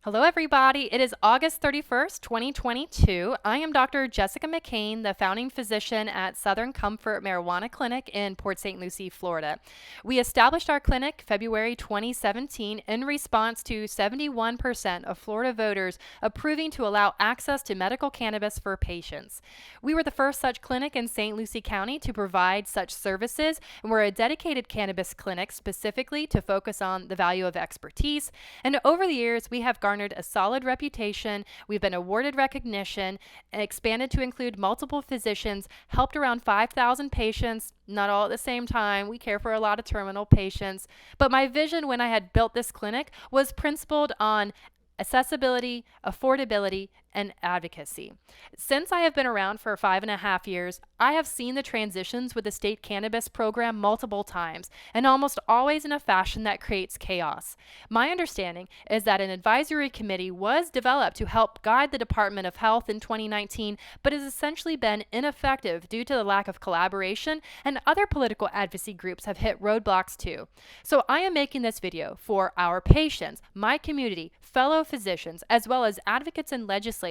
Hello, everybody. It is August 31st, 2022. I am Dr. Jessica McCain, the founding physician at Southern Comfort Marijuana Clinic in Port St. Lucie, Florida. We established our clinic February 2017 in response to 71% of Florida voters approving to allow access to medical cannabis for patients. We were the first such clinic in St. Lucie County to provide such services, and we're a dedicated cannabis clinic specifically to focus on the value of expertise. And over the years, we have garnered a solid reputation. We've been awarded recognition and expanded to include multiple physicians, helped around 5,000 patients, not all at the same time. We care for a lot of terminal patients. But my vision when I had built this clinic was principled on accessibility, affordability, and advocacy. Since I have been around for 5.5 years, I have seen the transitions with the state cannabis program multiple times, and almost always in a fashion that creates chaos. My understanding is that an advisory committee was developed to help guide the Department of Health in 2019, but has essentially been ineffective due to the lack of collaboration, and other political advocacy groups have hit roadblocks too. So I am making this video for our patients, my community, fellow physicians, as well as advocates and legislators,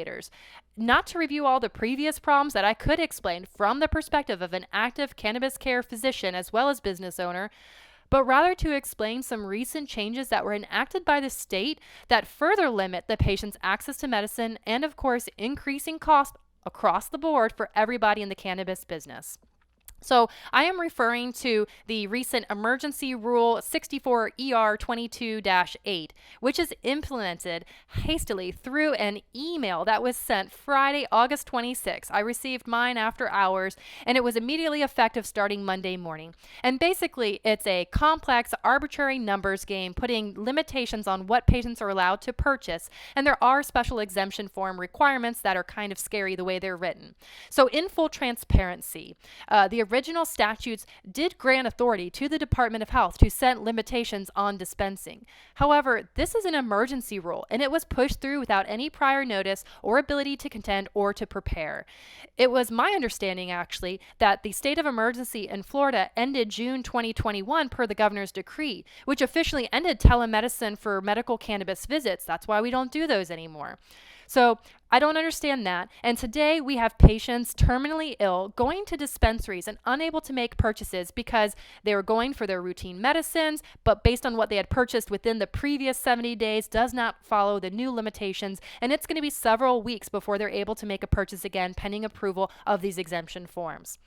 not to review all the previous problems that I could explain from the perspective of an active cannabis care physician as well as business owner, but rather to explain some recent changes that were enacted by the state that further limit the patient's access to medicine and, of course, increasing costs across the board for everybody in the cannabis business. So I am referring to the recent Emergency Rule 64 ER 22-8, which is implemented hastily through an email that was sent Friday, August 26. I received mine after hours, and it was immediately effective starting Monday morning. And basically, it's a complex, arbitrary numbers game putting limitations on what patients are allowed to purchase, and there are special exemption form requirements that are kind of scary the way they're written. So in full transparency, the original statutes did grant authority to the Department of Health to set limitations on dispensing. However, this is an emergency rule, and it was pushed through without any prior notice or ability to contend or to prepare. It was my understanding, actually, that the state of emergency in Florida ended June 2021 per the governor's decree, which officially ended telemedicine for medical cannabis visits. That's why we don't do those anymore. So I don't understand that. And today we have patients terminally ill going to dispensaries and unable to make purchases because they were going for their routine medicines, but based on what they had purchased within the previous 70 days does not follow the new limitations. And it's going to be several weeks before they're able to make a purchase again pending approval of these exemption forms.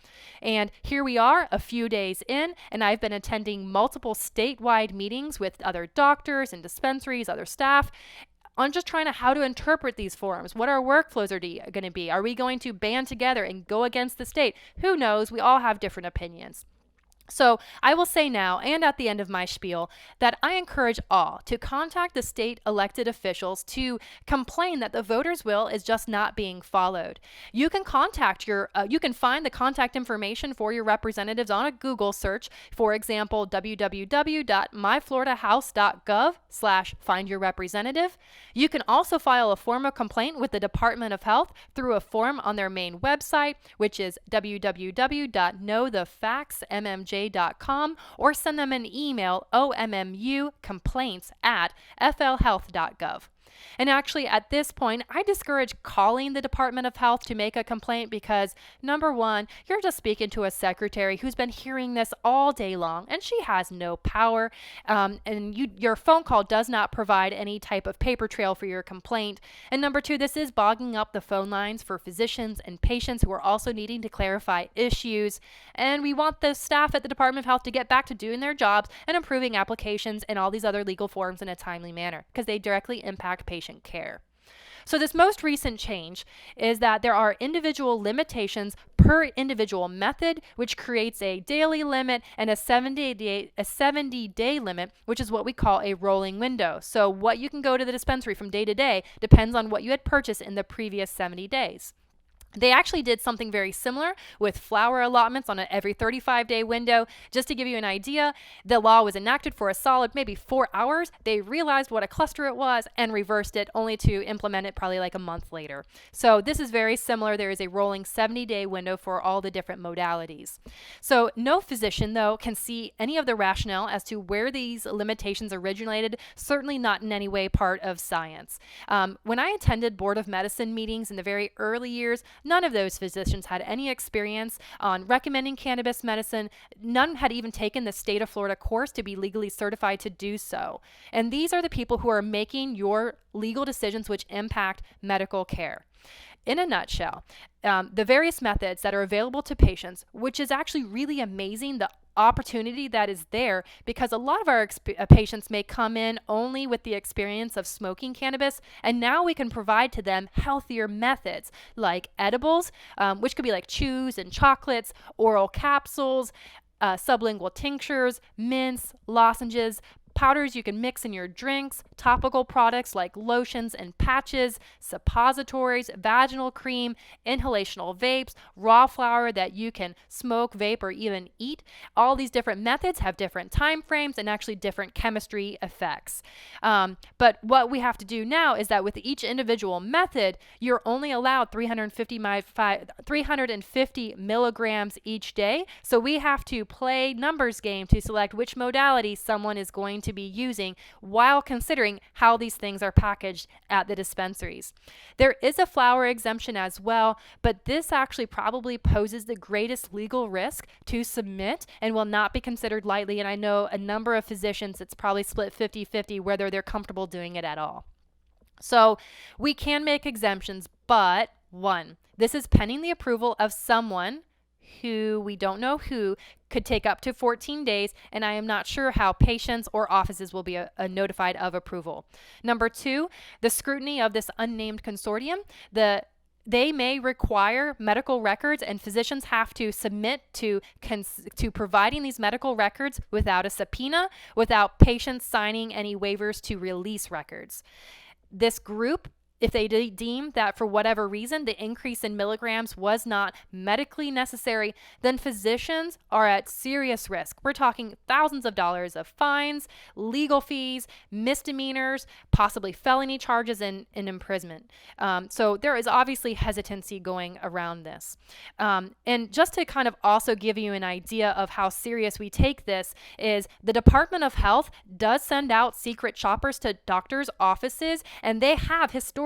And here we are a few days in, and I've been attending multiple statewide meetings with other doctors and dispensaries, other staff, on just trying to how to interpret these forms. What our workflows are going to be. Are we going to band together and go against the state? Who knows? We all have different opinions. So I will say now and at the end of my spiel that I encourage all to contact the state elected officials to complain that the voters' will is just not being followed. You can you can find the contact information for your representatives on a Google search. For example, www.myfloridahouse.gov/findyourrepresentative. You can also file a formal complaint with the Department of Health through a form on their main website, which is www.knowthefactsmmj.com, or send them an email, OMMU complaints@flhealth.gov. And actually, at this point, I discourage calling the Department of Health to make a complaint because, number one, you're just speaking to a secretary who's been hearing this all day long, and she has no power. Your phone call does not provide any type of paper trail for your complaint. And number two, this is bogging up the phone lines for physicians and patients who are also needing to clarify issues. And we want the staff at the Department of Health to get back to doing their jobs and improving applications and all these other legal forms in a timely manner because they directly impact patient care. So this most recent change is that there are individual limitations per individual method, which creates a daily limit and a 70-day limit, which is what we call a rolling window. So what you can go to the dispensary from day to day depends on what you had purchased in the previous 70 days. They actually did something very similar with flower allotments on an every 35-day window. Just to give you an idea, the law was enacted for a solid maybe 4 hours. They realized what a cluster it was and reversed it, only to implement it probably like a month later. So this is very similar. There is a rolling 70-day window for all the different modalities. So no physician, though, can see any of the rationale as to where these limitations originated, certainly not in any way part of science. When I attended Board of Medicine meetings in the very early years, none of those physicians had any experience on recommending cannabis medicine. None had even taken the state of Florida course to be legally certified to do so. And these are the people who are making your legal decisions which impact medical care. In a nutshell, the various methods that are available to patients, which is actually really amazing, the opportunity that is there, because a lot of our patients may come in only with the experience of smoking cannabis, and now we can provide to them healthier methods like edibles, which could be like chews and chocolates, oral capsules, sublingual tinctures, mints, lozenges, powders you can mix in your drinks, topical products like lotions and patches, suppositories, vaginal cream, inhalational vapes, raw flower that you can smoke, vape, or even eat. All these different methods have different time frames and actually different chemistry effects. But what we have to do now is that with each individual method, you're only allowed 350 milligrams each day. So we have to play numbers game to select which modality someone is going to be using while considering how these things are packaged at the dispensaries. There is a flower exemption as well, but this actually probably poses the greatest legal risk to submit and will not be considered lightly. And I know a number of physicians, it's probably split 50-50 whether they're comfortable doing it at all. So we can make exemptions, but one, this is pending the approval of someone who we don't know who, could take up to 14 days, and I am not sure how patients or offices will be notified of approval. Number two, the scrutiny of this unnamed consortium. They may require medical records, and physicians have to submit to providing these medical records without a subpoena, without patients signing any waivers to release records. This group, if they deem that for whatever reason the increase in milligrams was not medically necessary, then physicians are at serious risk. We're talking thousands of dollars of fines, legal fees, misdemeanors, possibly felony charges, and imprisonment. So there is obviously hesitancy going around this. And just to kind of also give you an idea of how serious we take this is the Department of Health does send out secret shoppers to doctors' offices, and they have historically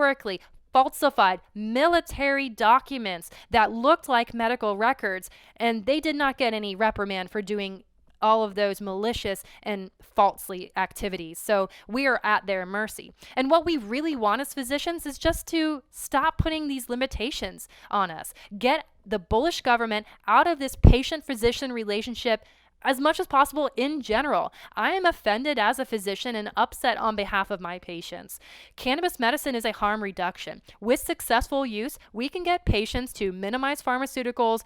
falsified military documents that looked like medical records, and they did not get any reprimand for doing all of those malicious and falsely activities. So we are at their mercy. And what we really want as physicians is just to stop putting these limitations on us. Get the bullish government out of this patient-physician relationship as much as possible in general. I am offended as a physician and upset on behalf of my patients. Cannabis medicine is a harm reduction. With successful use, we can get patients to minimize pharmaceuticals,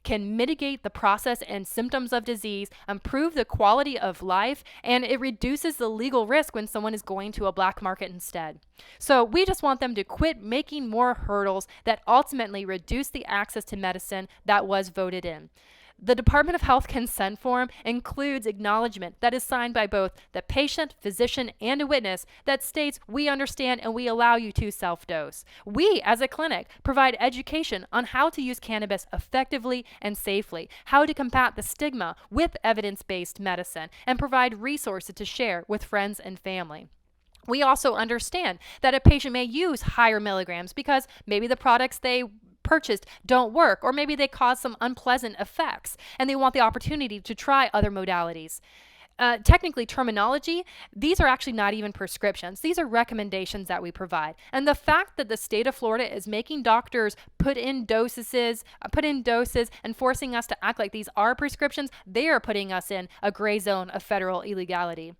can mitigate the process and symptoms of disease, improve the quality of life, and it reduces the legal risk when someone is going to a black market instead. So we just want them to quit making more hurdles that ultimately reduce the access to medicine that was voted in. The Department of Health consent form includes acknowledgement that is signed by both the patient, physician, and a witness that states we understand and we allow you to self-dose. We, as a clinic, provide education on how to use cannabis effectively and safely, how to combat the stigma with evidence-based medicine, and provide resources to share with friends and family. We also understand that a patient may use higher milligrams because maybe the products they purchased don't work, or maybe they cause some unpleasant effects and they want the opportunity to try other modalities. Technically, terminology, these are actually not even prescriptions. These are recommendations that we provide. And the fact that the state of Florida is making doctors put in doses and forcing us to act like these are prescriptions, they are putting us in a gray zone of federal illegality.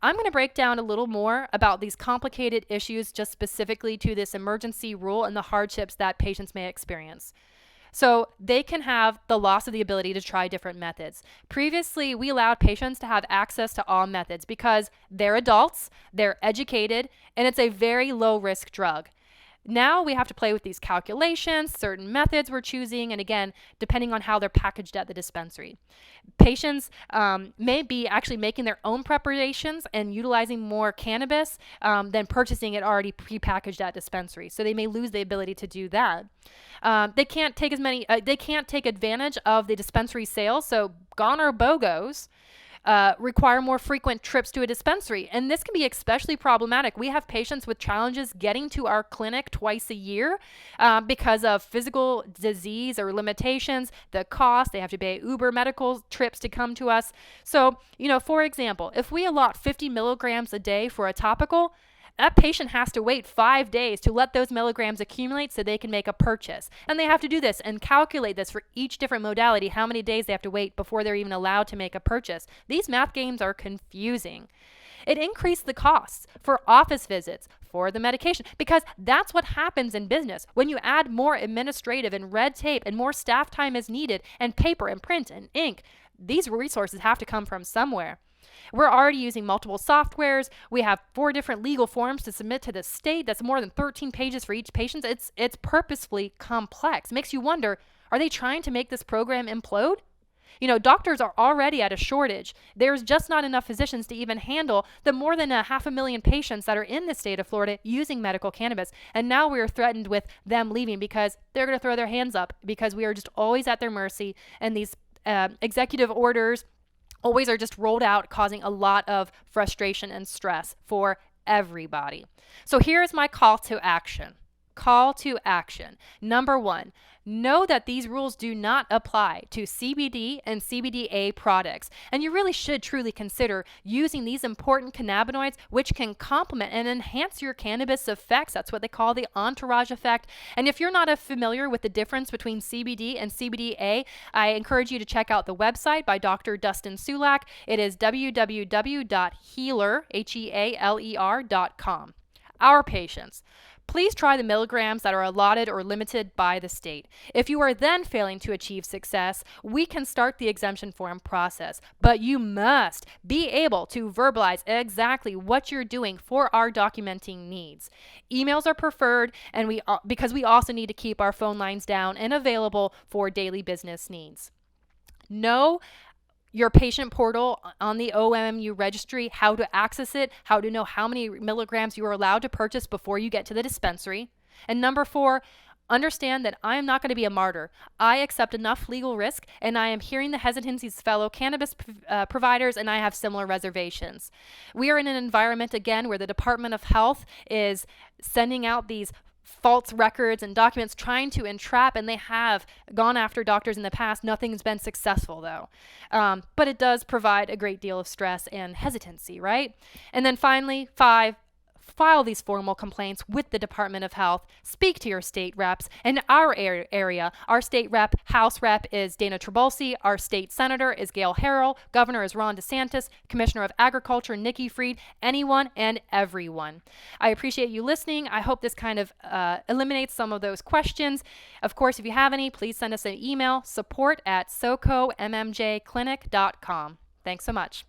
I'm going to break down a little more about these complicated issues just specifically to this emergency rule and the hardships that patients may experience. So they can have the loss of the ability to try different methods. Previously, we allowed patients to have access to all methods because they're adults, they're educated, and it's a very low-risk drug. Now we have to play with these calculations, certain methods we're choosing, and again, depending on how they're packaged at the dispensary. Patients may be actually making their own preparations and utilizing more cannabis than purchasing it already prepackaged at dispensary. So they may lose the ability to do that. They can't take they can't take advantage of the dispensary sales. So gone are BOGOs. Require more frequent trips to a dispensary. And this can be especially problematic. We have patients with challenges getting to our clinic twice a year because of physical disease or limitations, the cost, they have to pay Uber medical trips to come to us. So, for example, if we allot 50 milligrams a day for a topical, that patient has to wait 5 days to let those milligrams accumulate so they can make a purchase. And they have to do this and calculate this for each different modality, how many days they have to wait before they're even allowed to make a purchase. These math games are confusing. It increased the costs for office visits, for the medication, because that's what happens in business. When you add more administrative and red tape and more staff time is needed, and paper and print and ink, these resources have to come from somewhere. We're already using multiple softwares. We have 4 different legal forms to submit to the state. That's more than 13 pages for each patient. It's purposefully complex. It makes you wonder, are they trying to make this program implode? Doctors are already at a shortage. There's just not enough physicians to even handle the more than 500,000 patients that are in the state of Florida using medical cannabis. And now we are threatened with them leaving because they're going to throw their hands up because we are just always at their mercy. And these executive orders always are just rolled out, causing a lot of frustration and stress for everybody. So here's my call to action. Call to action. Number 1, know that these rules do not apply to CBD and CBDA products. And you really should truly consider using these important cannabinoids, which can complement and enhance your cannabis effects. That's what they call the entourage effect. And if you're not familiar with the difference between CBD and CBDA, I encourage you to check out the website by Dr. Dustin Sulak. It is www.healer.com. Our patients, please try the milligrams that are allotted or limited by the state. If you are then failing to achieve success, we can start the exemption form process, but you must be able to verbalize exactly what you're doing for our documenting needs. Emails are preferred, and because we also need to keep our phone lines down and available for daily business needs. Know your patient portal on the OMMU registry, how to access it, how to know how many milligrams you are allowed to purchase before you get to the dispensary. And number 4, understand that I am not going to be a martyr. I accept enough legal risk, and I am hearing the hesitancies of fellow cannabis providers, and I have similar reservations. We are in an environment, again, where the Department of Health is sending out these false records and documents trying to entrap, and they have gone after doctors in the past. Nothing's been successful though. But it does provide a great deal of stress and hesitancy, right? And then finally, 5, file these formal complaints with the Department of Health. Speak to your state reps. In our area, our state rep, House rep is Dana Trabulsi. Our state senator is Gail Harrell. Governor is Ron DeSantis. Commissioner of Agriculture, Nikki Fried. Anyone and everyone. I appreciate you listening. I hope this kind of eliminates some of those questions. Of course, if you have any, please send us an email, support@socommjclinic.com. Thanks so much.